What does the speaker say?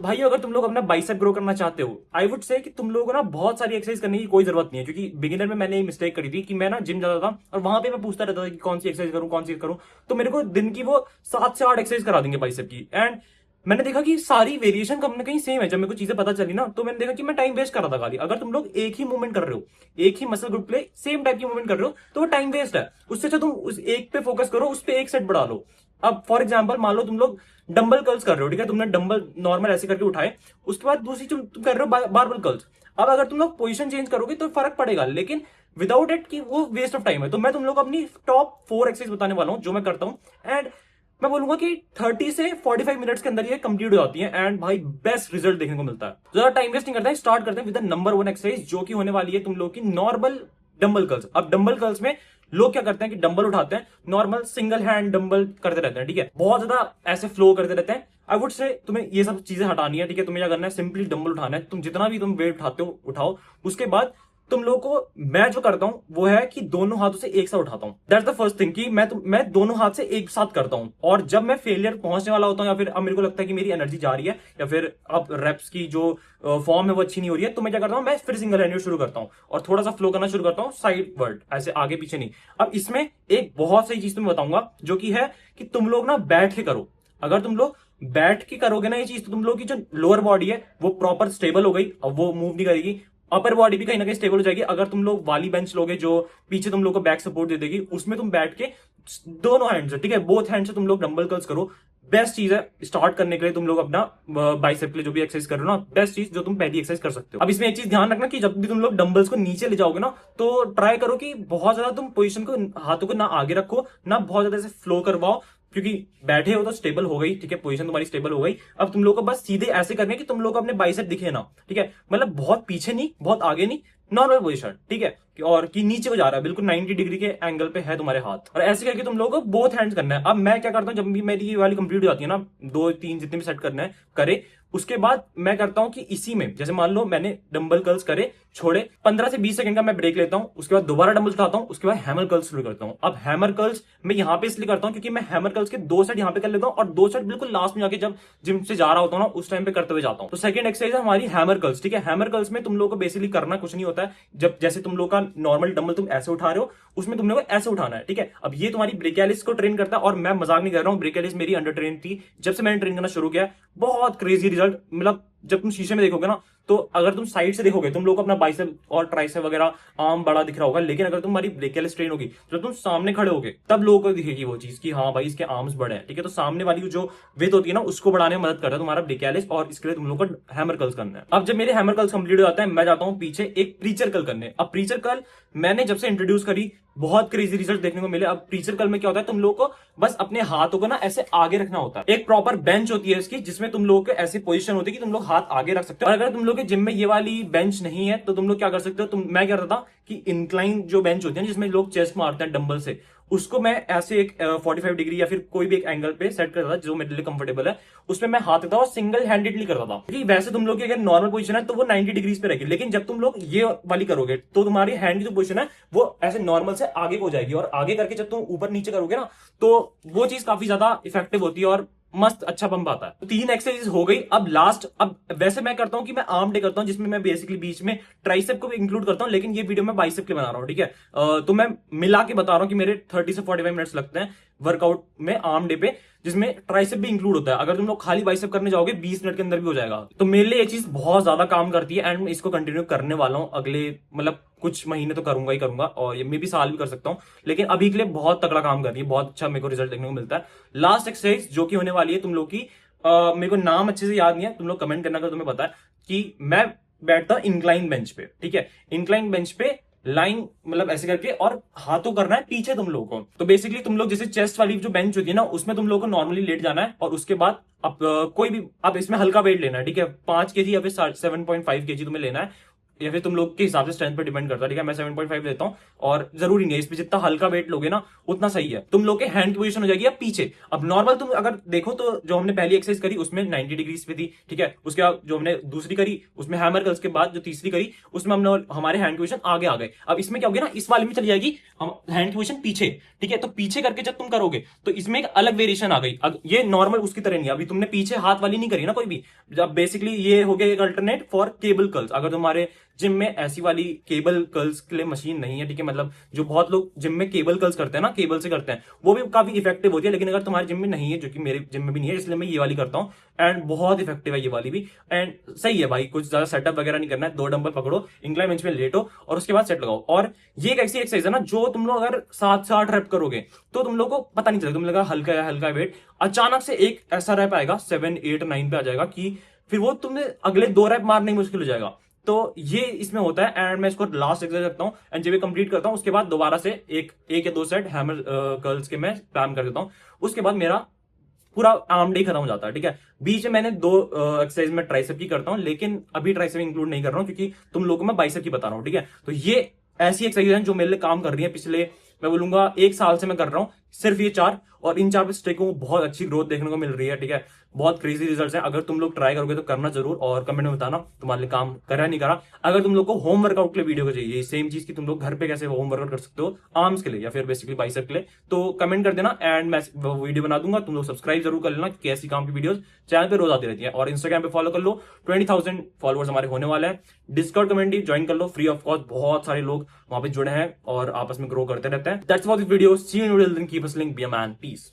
भाई अगर तुम लोग अपना बाइसेप ग्रो करना चाहते हो, आई वुड से कि तुम लोगों को ना बहुत सारी एक्सरसाइज करने की कोई जरूरत नहीं है। क्योंकि बिगिनर में मैंने मिस्टेक करी थी कि मैं ना जिम जाता था और वहां पे मैं पूछता रहता था कि कौन सी एक्सरसाइज करूं, कौन सी करूं। तो मेरे को दिन की वो 7 से 8 एक्सरसाइज करा देंगे बाइसेप की। एंड मैंने देखा कि सारी वेरिएशन कहीं ना कहीं सेम है। जब मेरे को चीजें पता चली ना, तो मैंने देखा कि मैं टाइम वेस्ट कर रहा था खाली। अगर तुम लोग एक ही मूवमेंट कर रहे हो, एक ही मसल ग्रुप पे सेम टाइप की मूवमेंट कर रहे हो, तो वो टाइम वेस्ट है। उससे अच्छा तुम उस एक पे फोकस करो, उस पे एक सेट बढ़ा लो। अब फॉर एग्जाम्पल मान लो तुम लोग डंबल कर्ल्स कर रहे हो, ठीक है, तुमने डंबल नॉर्मल ऐसे करके उठाए, उसके बाद दूसरी तुम कर रहे हो बारबल कर्ल्स। अब अगर तुम लोग पोजीशन चेंज करोगे तो फर्क पड़ेगा, लेकिन विदाउट इट कि वो वेस्ट ऑफ टाइम है। तो मैं तुम लोग को अपनी टॉप 4 एक्सरसाइज बताने वाला हूं जो मैं करता हूं। एंड मैं बोलूंगा कि 30 से 45 मिनट्स के अंदर ये कंप्लीट हो जाती है। एंड भाई बेस्ट रिजल्ट देखने को मिलता है। तो ज्यादा टाइम वेस्ट नहीं करता है, स्टार्ट करते हैं विद द नंबर 1 एक्सरसाइज, जो कि होने वाली है तुम लोग की नॉर्मल डंबल कर्ल्स। अब डंबल कर्ल्स में लोग क्या करते हैं कि डंबल उठाते हैं, नॉर्मल सिंगल हैंड डंबल करते रहते हैं, ठीक है, बहुत ज्यादा ऐसे फ्लो करते रहते हैं। आई वुड से तुम्हें ये सब चीजें हटानी है, ठीक है। तुम्हें क्या करना है, सिंपली डंबल उठाना है। तुम जितना भी तुम वेट उठाते हो उठाओ। उसके बाद तुम लोगों को मैं जो करता हूं वो है कि दोनों हाथों से एक साथ उठाता हूं। दैट्स द फर्स्ट थिंग कि मैं दोनों हाथ से एक साथ करता हूं। और जब मैं फेलियर पहुंचने वाला होता हूं, या फिर अब मेरे को लगता है कि मेरी एनर्जी जा रही है, या फिर अब रेप्स की जो फॉर्म है वो अच्छी नहीं हो रही है, तो मैं क्या करता हूं, मैं फिर सिंगल हैंड शुरू करता हूं और थोड़ा सा फ्लो करना शुरू करता हूं साइड वर्ड, ऐसे आगे पीछे नहीं। अब इसमें एक बहुत सही चीज तुम्हें बताऊंगा, जो कि है कि तुम लोग ना बैठ के करो। अगर तुम लोग बैठ के करोगे ना ये चीज, तो तुम लोग की जो लोअर बॉडी है वो प्रॉपर स्टेबल हो गई, अब वो मूव नहीं करेगी। अपर बॉडी भी कहीं ना कहीं स्टेबल हो जाएगी। अगर तुम लोग वाली बेंच लोगे जो पीछे तुम लोग को बैक सपोर्ट दे देगी, उसमें तुम बैठ के दोनों हैंड से, ठीक है, बोथ हैंड से तुम लोग डंबल कर्ल्स करो। बेस्ट चीज है स्टार्ट करने के लिए। तुम लोग अपना बाइसेप के लिए जो भी एक्सरसाइज कर रहे हो ना, बेस्ट चीज जो तुम पहली एक्सरसाइज कर सकते हो। अब इसमें एक चीज ध्यान रखना कि जब भी तुम लोग डंबल्स को नीचे ले जाओगे ना, तो ट्राई करो कि बहुत ज्यादा तुम पोजीशन को, हाथों को ना आगे रखो, ना बहुत ज्यादा ऐसे फ्लो करवाओ। क्योंकि बैठे हो तो स्टेबल हो गई, ठीक है, पोजीशन तुम्हारी स्टेबल हो गई। अब तुम लोग को बस सीधे ऐसे करने कि तुम लोग को अपने बाइसेप दिखे ना, ठीक है, मतलब बहुत पीछे नहीं, बहुत आगे नहीं, नॉर्मल पोजीशन, ठीक है, और कि नीचे को जा रहा है, बिल्कुल 90 डिग्री के एंगल पे है तुम्हारे हाथ। और ऐसे करके तुम लोगों को बोथ हैंड्स करना है। अब मैं क्या करता हूं, जब भी मेरी ये वाली कंप्लीट हो जाती है ना, 2 3 जितने भी सेट करना है करे, उसके बाद मैं करता हूं कि इसी में, जैसे मान लो मैंने डंबल कर्ल्स करे, छोड़े, 15 से 20 सेकंड का मैं ब्रेक लेता हूं, उसके बाद दोबारा डंबल उठाता हूं, उसके बाद हैमर कर्ल्स शुरू करता हूं। अब हैमर कर्ल्स मैं यहां पे इसलिए करता हूं क्योंकि मैं हैमर कर्ल्स के 2 सेट यहां पे कर लेता हूं, और 2 सेट बिल्कुल लास्ट में जाके जब जिम से जा रहा होता हूं ना, उस टाइम पे करते हुए जाता हूं। तो सेकंड एक्सरसाइज है हमारी हैमर कर्ल्स, ठीक है। हैमर कर्ल्स में तुम लोगों को बेसिकली करना कुछ नहीं होता है। जब जैसे तुम लोग का नॉर्मल डंबल तुम ऐसे उठा रहे हो, उसमें तुम लोग को ऐसे उठाना है, ठीक है। अब ये तुम्हारी ब्रेकियालिस को ट्रेन करता है, और मैं मजाक नहीं कर रहा हूं, ब्रेकियालिस मेरी अंडर ट्रेन थी। जब से मैंने ट्रेन करना शुरू किया, बहुत क्रेजी रिजल्ट, मतलब जब तुम शीशे में देखोगे ना, तो अगर तुम साइड से देखोगे, तुम लोग को अपना बाइसेप और ट्राइसेप वगैरह आर्म बड़ा दिख रहा होगा, लेकिन अगर तुम्हारी ब्रेकियालिस ट्रेन होगी, जब तुम सामने खड़े होगे, तब लोगों को दिखेगी वो चीज कि हाँ भाई इसके आर्म्स बड़े हैं, ठीक है। तो सामने वाली जो विड्थ होती है ना, उसको बढ़ाने में मदद करता है तुम्हारा ब्रेकियालिस, और इसके लिए तुम लोग को हैमर कर्ल्स करना है। अब जब मेरे हैमर कर्ल्स कंप्लीट हो जाता है, मैं जाता हूं पीछे एक प्रीचर कर्ल करने। अब प्रीचर कर्ल मैंने जब से इंट्रोड्यूस करी, बहुत क्रेजी रिजल्ट देखने को मिले। अब प्रीचर कर्ल में क्या होता है, तुम लोग को बस अपने हाथों को ना ऐसे आगे रखना होता है। एक प्रॉपर बेंच होती है इसकी, जिसमें तुम लोग को ऐसी पोजीशन होती है कि तुम लोग हाथ आगे रख सकते हो। और अगर तुम लोग के जिम में ये वाली बेंच नहीं है, तो तुम लोग क्या कर सकते हो, मैं क्या करता था कि इंक्लाइन जो बेंच होती है, जिसमें लोग चेस्ट मारते हैं डंबल से, उसको मैं ऐसे एक 45 डिग्री या फिर कोई भी एक एंगल पे सेट करता था जो मेरे लिए कंफर्टेबल है, उसमें मैं हाथ रखता था और सिंगल हैंडेडली करता था। क्योंकि वैसे तुम लोग की अगर नॉर्मल पोजीशन है तो वो 90 डिग्रीज पे रहेगी, लेकिन जब तुम लोग ये वाली करोगे तो तुम्हारी हैंड की जो पोजीशन है वो ऐसे नॉर्मल से आगे हो जाएगी, और आगे करके जब तुम ऊपर नीचे करोगे ना, तो वो चीज काफी ज्यादा इफेक्टिव होती है और मस्त अच्छा पंप आता है। तो 3 एक्सरसाइज हो गई। अब लास्ट, अब वैसे मैं करता हूं कि मैं आर्म डे करता हूं, जिसमें मैं बेसिकली बीच में ट्राइसेप को भी इंक्लूड करता हूं, लेकिन ये वीडियो मैं बाइसेप के बना रहा हूं, ठीक है। तो मैं मिला के बता रहा हूं कि मेरे 30 से 45 मिनट्स लगते हैं वर्कआउट में आर्म डे पे, जिसमें ट्राइसेप भी इंक्लूड होता है। अगर तुम लोग खाली बाइसेप करने जाओगे, 20 मिनट के अंदर भी हो जाएगा। तो मेरे लिए ये चीज बहुत ज्यादा काम करती है, एंड मैं इसको कंटिन्यू करने वाला हूं अगले, मतलब कुछ महीने तो करूंगा ही करूंगा, और ये मैं भी साल भी कर सकता हूं, लेकिन अभी के लिए बहुत तगड़ा काम कर रही है, बहुत अच्छा मेरे को रिजल्ट देखने को मिलता है। लास्ट एक्सरसाइज जो कि होने वाली है तुम लोग की, मेरे को नाम अच्छे से याद नहीं है, तुम लोग कमेंट करना अगर तुम्हें पता है, कि मैं बैठता हूं इंक्लाइन बेंच पे, ठीक है। इंक्लाइन बेंच पे लाइन, मतलब ऐसे करके, और हाथों करना है पीछे तुम लोगों को। तो बेसिकली तुम लोग जैसे चेस्ट वाली जो बेंच होती है ना, उसमें तुम लोगों को नॉर्मली लेट जाना है, और उसके बाद अब कोई भी, अब इसमें हल्का वेट लेना है, ठीक है, 5 kg या फिर 7.5 kg तुम्हें लेना है। या फिर तुम लोग के हिसाब से स्ट्रेंथ पे डिपेंड करता है, ठीक है। मैं 7.5 देता हूँ, और जरूरी नहीं है इसमें जितना हल्का वेट लोगे ना उतना सही है। तुम लोग के हैंड की पोजीशन हो जाएगी अब पीछे। अब नॉर्मल तुम अगर देखो तो जो हमने पहली एक्सरसाइज करी उसमें 90 डिग्रीज पे थी, ठीक है। उसके बाद जो हमने दूसरी करी उसमें हैमर कर्ल्स के बाद जो तीसरी करी उसमें हमने हमारे हैंड की पोजीशन आगे आ गए। अब इसमें क्या हो गया ना, इस वाले में चली जाएगी हम हैंड की पोजीशन पीछे, ठीक है। तो पीछे करके जब तुम करोगे तो इसमें एक अलग वेरिएशन आ गई। अब ये नॉर्मल उसकी तरह नहीं है, अभी तुमने पीछे हाथ वाली नहीं करी ना कोई भी। जब बेसिकली ये हो गया एक अल्टरनेट फॉर केबल कर्ल्स। अगर तुम्हारे जिम में ऐसी वाली केबल कर्ल्स के लिए मशीन नहीं है, ठीक है, मतलब जो बहुत लोग जिम में केबल कर्ल्स करते हैं ना, केबल से करते हैं, वो भी काफी इफेक्टिव होती है। लेकिन अगर तुम्हारे जिम में नहीं है, जो कि मेरे जिम में भी नहीं है, इसलिए मैं ये वाली करता हूँ, एंड बहुत इफेक्टिव है ये वाली भी। एंड सही है भाई, कुछ ज्यादा सेटअप वगैरह नहीं करना है, 2 डंबल पकड़ो, इंक्लाइन बेंच में लेटो और उसके बाद सेट लगाओ। और ये एक ऐसी एक्सरसाइज है ना जो तुम लोग अगर 7 से 8 रैप करोगे तो तुम लोग को पता नहीं चलेगा, तुम लगा हल्का है हल्का वेट, अचानक से एक ऐसा रैप आएगा 7, 8, 9 पे आ जाएगा कि फिर वो तुम्हें अगले 2 रैप मारने में मुश्किल हो जाएगा। तो ये इसमें होता है। एंड मैं इसको लास्ट एक्सरसाइज रखता हूँ, एंड जब ये कंप्लीट करता हूँ उसके बाद दोबारा से एक या 2 सेट हैमर कर्ल्स के मैं स्पैम कर देता हूँ। उसके बाद मेरा पूरा आर्म डे खत्म हो जाता है, ठीक है। बीच में मैंने 2 एक्सरसाइज में ट्राइसेप की करता हूँ, लेकिन अभी ट्राइसेप इंक्लूड नहीं कर रहा हूँ क्योंकि तुम लोगों को मैं बाइसेप की बता रहा हूँ, ठीक है। तो ये ऐसी एक्सरसाइज है जो मेरे लिए काम कर रही है पिछले, मैं बोलूंगा 1 साल से मैं कर रहा हूँ सिर्फ ये 4, और इन 4 स्टेकों को बहुत अच्छी ग्रोथ देखने को मिल रही है, ठीक है। बहुत क्रेजी रिजल्ट्स हैं। अगर तुम लोग ट्राई करोगे तो करना जरूर, और कमेंट में बताना तुम्हारे लिए काम करा नहीं करा। अगर तुम लोग को होम वर्कआउट के लिए वीडियो को चाहिए सेम चीज की, तुम लोग घर पे कैसे होम वर्कआउट कर सकते हो आर्म्स के लिए या फिर बेसिकली बाइसेप के लिए, तो कमेंट कर देना एंड मैं वो वीडियो बना दूंगा। तुम लोग सब्सक्राइब जरूर कर लेना कि ऐसी काम की वीडियोस चैनल पे रोज आती रहती है। और इंस्टाग्राम पे फॉलो कर लो, 20,000 फॉलोअर्स हमारे होने वाले हैं। डिस्कॉर्ड कम्युनिटी ज्वाइन कर लो फ्री ऑफ कॉस्ट, बहुत सारे लोग वहां पे जुड़े हैं और आपस में ग्रो करते रहते हैं। That's for this video, see you in keep hustling, be a man, piece.